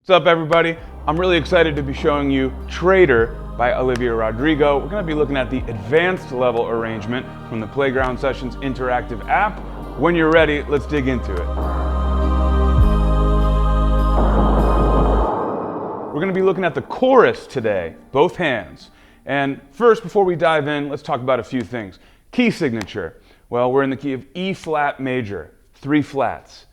What's up, everybody? I'm really excited to be showing you Traitor by Olivia Rodrigo. We're going to be looking at the advanced level arrangement from the Playground Sessions interactive app. When you're ready, let's dig into it. We're going to be looking at the chorus today, both hands. And first, before we dive in, let's talk about a few things. Key signature. Well, we're in the key of E flat major, 3 flats.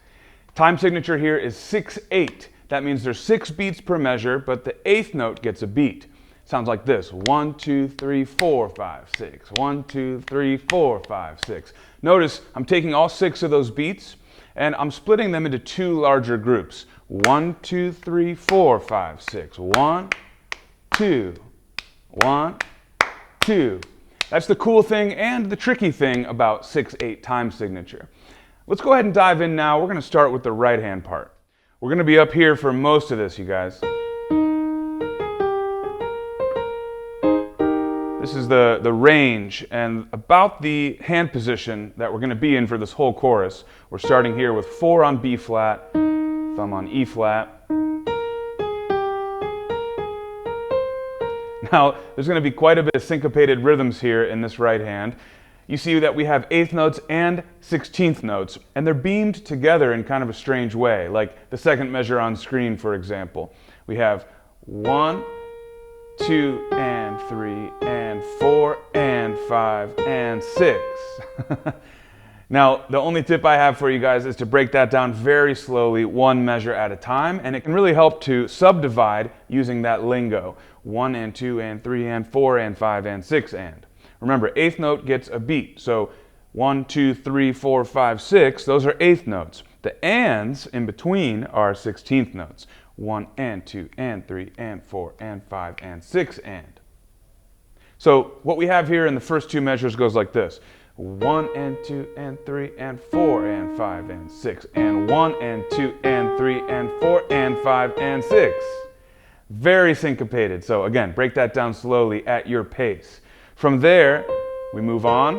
Time signature here is 6/8. That means there's 6 beats per measure, but the 8th note gets a beat. Sounds like this: 1, 2, 3, 4, 5, 6. 1, 2, 3, 4, 5, 6. Notice I'm taking all 6 of those beats and I'm splitting them into 2 larger groups. 1, 2, 3, 4, 5, 6. 1, 2, 1, 2. That's the cool thing and the tricky thing about 6/8 time signature. Let's go ahead and dive in now. We're going to start with the right hand part. We're going to be up here for most of this, you guys. This is the range and about the hand position that we're going to be in for this whole chorus. We're starting here with 4 on B flat, thumb on E flat. Now, there's going to be quite a bit of syncopated rhythms here in this right hand. You see that we have 8th notes and 16th notes, and they're beamed together in kind of a strange way, like the second measure on screen, for example. We have 1, 2, and 3, and 4, and 5, and 6. Now, the only tip I have for you guys is to break that down very slowly, one measure at a time, and it can really help to subdivide using that lingo. 1, and 2, and 3, and 4, and 5, and 6, and. Remember, 8th note gets a beat. So 1, 2, 3, 4, 5, 6, those are 8th notes. The ands in between are 16th notes. 1, and 2, and 3, and 4, and 5, and 6, and. So what we have here in the first 2 measures goes like this. 1, and 2, and 3, and 4, and 5, and 6, and 1, and 2, and 3, and 4, and 5, and 6. Very syncopated. So again, break that down slowly at your pace. From there, we move on.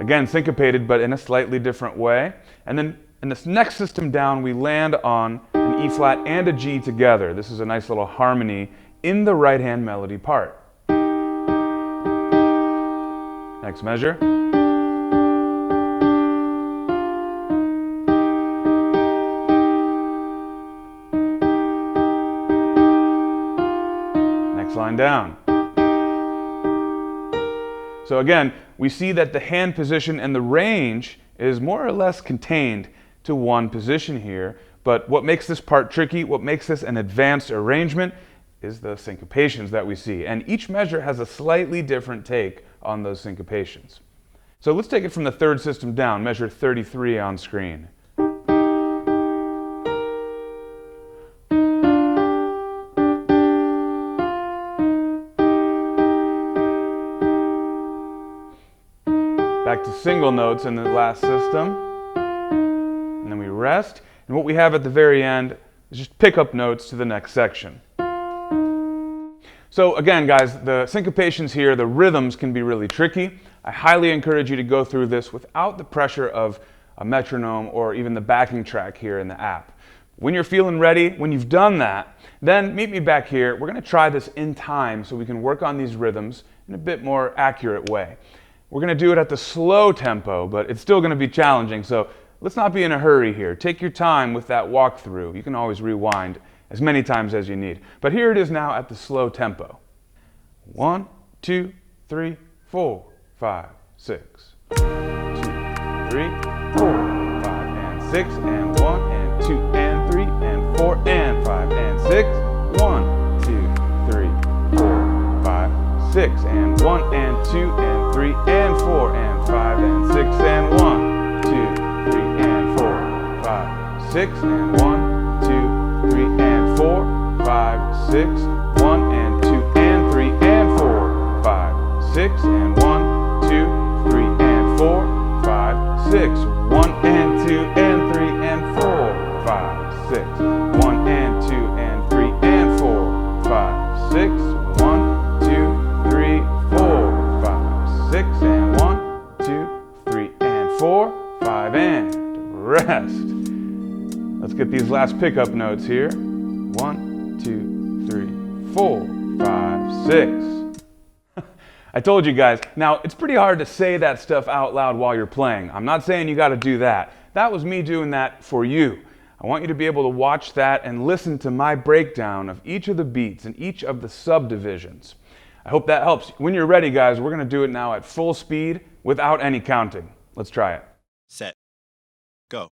Again, syncopated, but in a slightly different way. And then in this next system down, we land on an E flat and a G together. This is a nice little harmony in the right hand melody part. Next measure. Line down. So again, we see that the hand position and the range is more or less contained to one position here, but what makes this part tricky, what makes this an advanced arrangement, is the syncopations that we see, and each measure has a slightly different take on those syncopations. So let's take it from the third system down, measure 33 on screen. Back to single notes in the last system, and then we rest, and what we have at the very end is just pickup notes to the next section. So again, guys, the syncopations here, the rhythms can be really tricky. I highly encourage you to go through this without the pressure of a metronome or even the backing track here in the app. When you're feeling ready, when you've done that, then meet me back here. We're going to try this in time so we can work on these rhythms in a bit more accurate way. We're going to do it at the slow tempo, but it's still going to be challenging, so let's not be in a hurry here. Take your time with that walkthrough. You can always rewind as many times as you need. But here it is now at the slow tempo. 1, 2, 3, 4, 5, 6. 2, 3, 4, 5, and 6, and 1, and 2, and 3, and 4, and 5, and 6. 1, 2, 3, 4, 5, 6, and 1, and 2, and 3, and 4, and 5, and 6, and 1, 2, 3, and 4, 5, 6, and 1, 2, 3, and 4, 5, 6, 1, and 2, and 3, and 4, 5, 6, and 1, 2, 3, and 4, 5, 6, 1, and 2, and 3, and 4, 5, 6, 1, and 2, and 3, and 4, 5, 6, 1, 2, 3, 4, 5, 6, and 1, 2, 3, and 4, 5, and rest. Let's get these last pickup notes here. 1, 2, 3, 4, 5, 6. I told you guys. Now, it's pretty hard to say that stuff out loud while you're playing. I'm not saying you got to do that. That was me doing that for you. I want you to be able to watch that and listen to my breakdown of each of the beats and each of the subdivisions. I hope that helps. When you're ready, guys, we're going to do it now at full speed without any counting. Let's try it. Set. Go.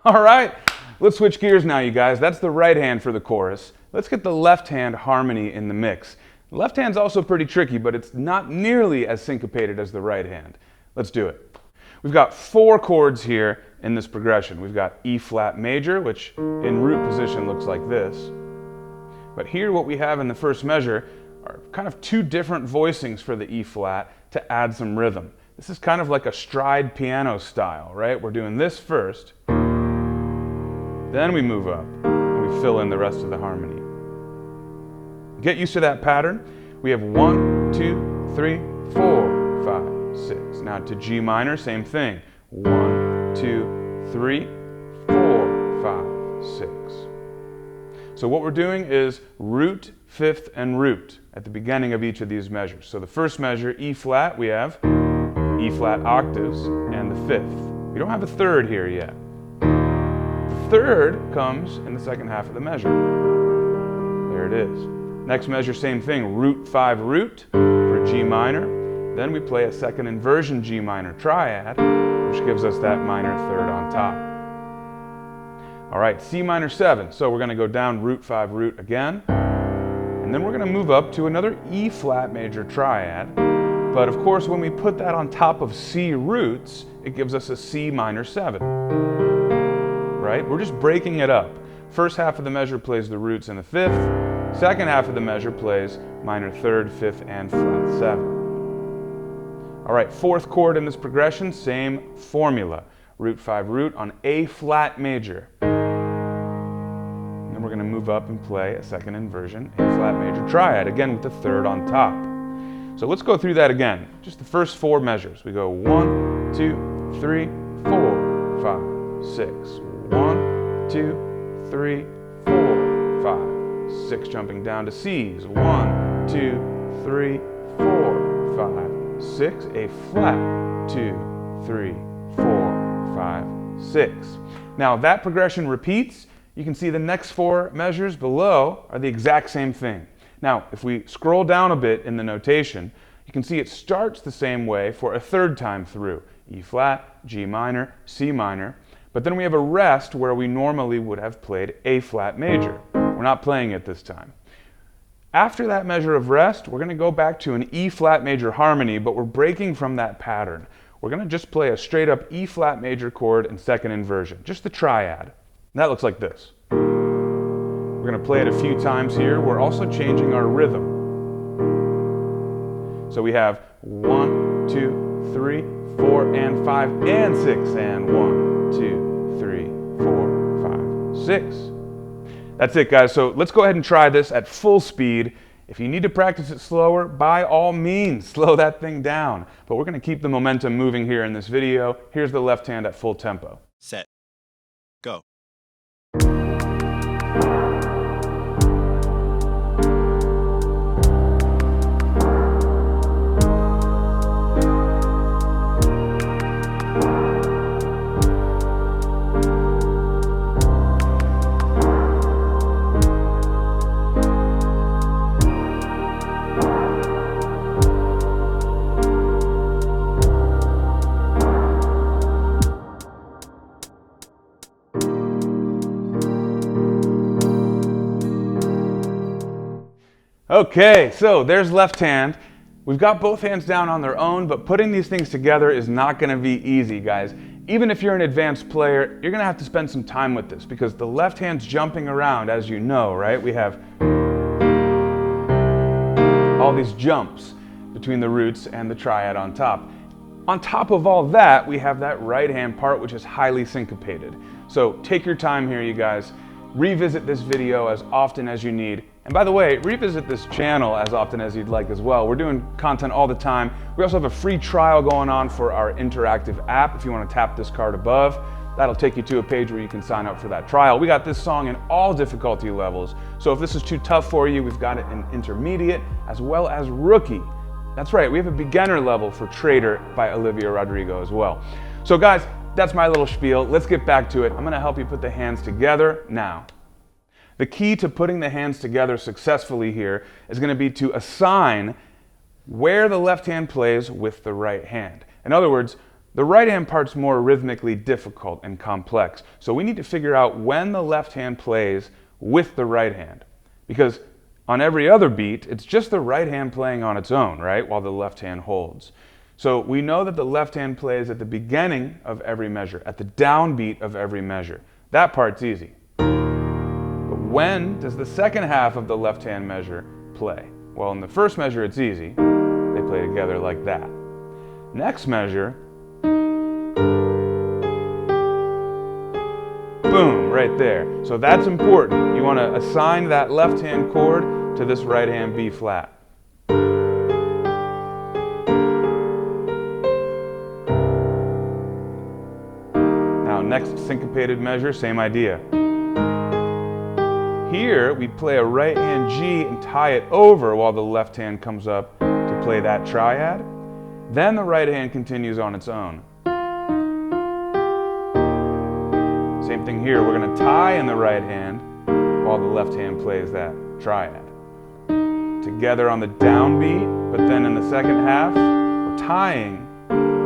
All right, let's switch gears now, you guys. That's the right hand for the chorus. Let's get the left hand harmony in the mix. The left hand's also pretty tricky, but it's not nearly as syncopated as the right hand. Let's do it. We've got 4 chords here in this progression. We've got E flat major, which in root position looks like this. But here what we have in the first measure are kind of 2 different voicings for the E flat to add some rhythm. This is kind of like a stride piano style, right? We're doing this first. Then we move up and we fill in the rest of the harmony. Get used to that pattern. We have 1, 2, 3, 4, 5, 6. Now to G minor, same thing. 1, 2, 3, 4, 5, 6. So what we're doing is root, fifth, and root at the beginning of each of these measures. So the first measure, E flat, we have E flat octaves and the fifth. We don't have a third here yet. Third comes in the second half of the measure. There it is. Next measure, same thing, root 5 root for G minor. Then we play a second inversion G minor triad, which gives us that minor third on top. All right, C minor 7. So we're going to go down root 5 root again. And then we're going to move up to another E flat major triad. But of course, when we put that on top of C roots, it gives us a C minor 7. Right? We're just breaking it up. First half of the measure plays the roots and the fifth. Second half of the measure plays minor third, fifth, and flat 7. All right, 4th chord in this progression, same formula. Root 5 root on A flat major. And then we're going to move up and play a second inversion A flat major triad, again with the third on top. So let's go through that again. Just the first 4 measures. We go 1, 2, 3, 4, 5, 6. 1, 2, 3, 4, 5, 6. Jumping down to C's. 1, 2, 3, 4, 5, 6. A flat. 2, 3, 4, 5, 6. Now that progression repeats. You can see the next 4 measures below are the exact same thing. Now, if we scroll down a bit in the notation, you can see it starts the same way for a third time through. E flat, G minor, C minor. But then we have a rest where we normally would have played A flat major. We're not playing it this time. After that measure of rest, we're going to go back to an E flat major harmony, but we're breaking from that pattern. We're going to just play a straight up E flat major chord and second inversion, just the triad. And that looks like this. We're going to play it a few times here. We're also changing our rhythm. So we have 1, 2, 3, 4, and 5, and 6, and 1, 2, 3, 4, 5, 6. That's it, guys. So let's go ahead and try this at full speed. If you need to practice it slower, by all means, slow that thing down. But we're going to keep the momentum moving here in this video. Here's the left hand at full tempo. Set. Go. Okay, so there's left hand. We've got both hands down on their own, but putting these things together is not going to be easy, guys. Even if you're an advanced player, you're going to have to spend some time with this because the left hand's jumping around, as you know, right? We have all these jumps between the roots and the triad on top. On top of all that, we have that right hand part, which is highly syncopated. So take your time here, you guys. Revisit this video as often as you need. And by the way, revisit this channel as often as you'd like as well. We're doing content all the time. We also have a free trial going on for our interactive app. If you want to tap this card above, that'll take you to a page where you can sign up for that trial. We got this song in all difficulty levels. So if this is too tough for you, we've got it in intermediate as well as rookie. That's right, we have a beginner level for Traitor by Olivia Rodrigo as well. So guys, that's my little spiel. Let's get back to it. I'm gonna help you put the hands together now. The key to putting the hands together successfully here is going to be to assign where the left hand plays with the right hand. In other words, the right hand part's more rhythmically difficult and complex. So we need to figure out when the left hand plays with the right hand. Because on every other beat, it's just the right hand playing on its own, right? While the left hand holds. So we know that the left hand plays at the beginning of every measure, at the downbeat of every measure. That part's easy. When does the second half of the left hand measure play? Well, in the first measure, it's easy. They play together like that. Next measure, boom, right there. So that's important. You want to assign that left hand chord to this right hand B flat. Now, next syncopated measure, same idea. Here, we play a right hand G and tie it over while the left hand comes up to play that triad. Then the right hand continues on its own. Same thing here, we're going to tie in the right hand while the left hand plays that triad. Together on the downbeat, but then in the second half, we're tying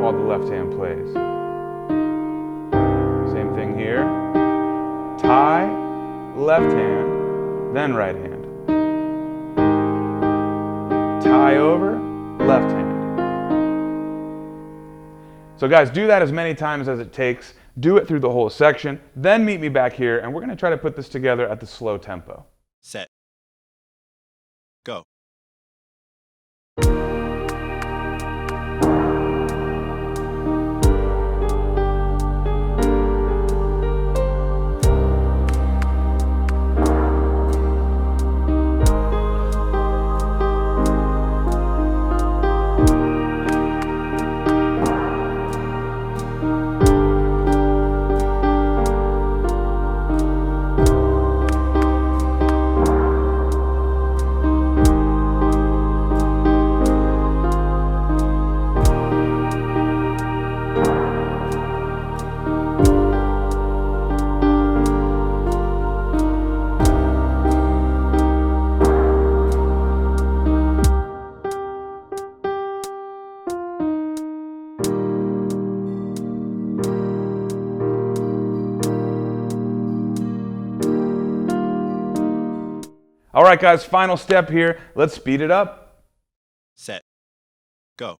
while the left hand plays. Same thing here, tie, left hand, then right hand. Tie over, left hand. So guys, do that as many times as it takes. Do it through the whole section. Then meet me back here, and we're going to try to put this together at the slow tempo. Set. Go. All right, guys, final step here. Let's speed it up. Set. Go.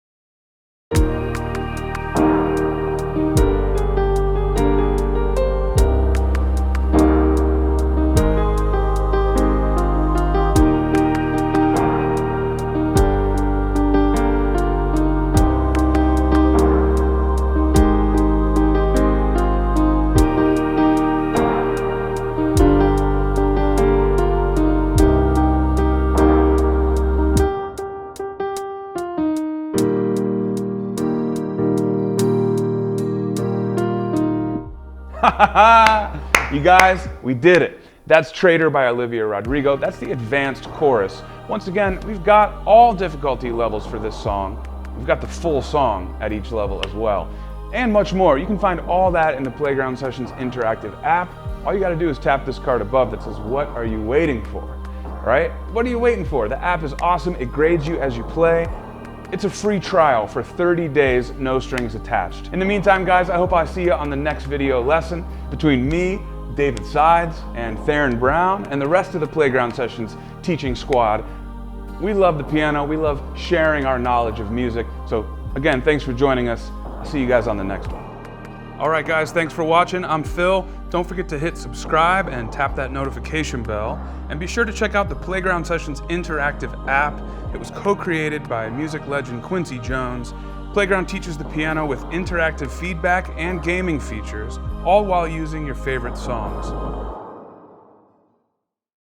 You guys, we did it. That's Traitor by Olivia Rodrigo. That's the advanced chorus. Once again, we've got all difficulty levels for this song. We've got the full song at each level as well. And much more. You can find all that in the Playground Sessions interactive app. All you got to do is tap this card above that says, "What are you waiting for?" All right? What are you waiting for? The app is awesome. It grades you as you play. It's a free trial for 30 days, no strings attached. In the meantime, guys, I hope I see you on the next video lesson between me, David Sides, and Theron Brown, and the rest of the Playground Sessions teaching squad. We love the piano. We love sharing our knowledge of music. So again, thanks for joining us. I'll see you guys on the next one. All right, guys, thanks for watching. I'm Phil. Don't forget to hit subscribe and tap that notification bell. And be sure to check out the Playground Sessions interactive app. It was co-created by music legend Quincy Jones. Playground teaches the piano with interactive feedback and gaming features, all while using your favorite songs.